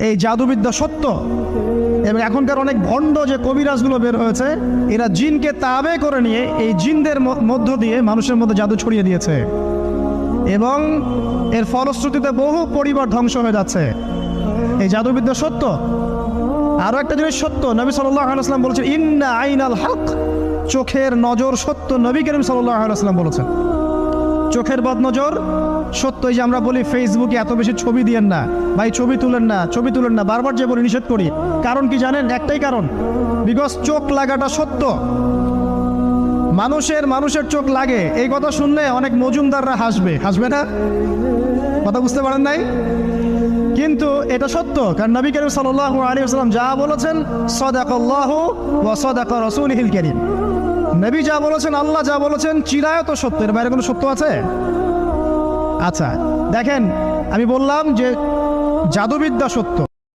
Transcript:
এই জাদুবিদ্যা সত্য। এবং এখনকার অনেক ভণ্ড যে কবিরাজগুলো বের হয়েছে, এরা জিনকে তাবে করে নিয়ে এই জিনদের মধ্য দিয়ে মানুষের মধ্যে জাদু ছড়িয়ে দিয়েছে, এবং এর ফলশ্রুতিতে বহু পরিবার ধ্বংস হয়ে যাচ্ছে। এই জাদুবিদ্যা সত্য। আরো একটা জিনিস সত্য, নবী সাল্লাল্লাহু আলাইহি ওয়াসাল্লাম বলেছেন, ইন্না আইনাল হক, চোখের নজর সত্য। নবী করিম সাল্লাল্লাহু আলাইহি ওয়াসাল্লাম বলেছেন চোখের বদনজর সত্য। এই যে আমরা বলি ফেসবুকে এত বেশি ছবি দিয়েন না ভাই, ছবি তুলেন না, ছবি তুলেন না, বারবার যে বলি নিষেধ করি, কারণ কি জানেন? একটাই কারণ, বিকজ চোখ লাগাটা সত্য। মানুষের চোখ লাগে, এই কথা শুনলে অনেক মজুমদাররা হাসবে না? কথা বুঝতে পারেন নাই? কিন্তু এটা সত্য, কারণ নবী করিম সাল্লাল্লাহু আলাইহি ওয়াসাল্লাম যা বলেছেন, সাদাকাল্লাহু ওয়া সাদাকা রাসূলুহুল কারীম। নবী যা বলেছেন, আল্লাহ যা বলেছেন, চিরায়ত সত্য। এর বাইরে কোনো সত্য আছে? আচ্ছা দেখেন, আমি বললাম যে জাদুবিদ্যা সত্য।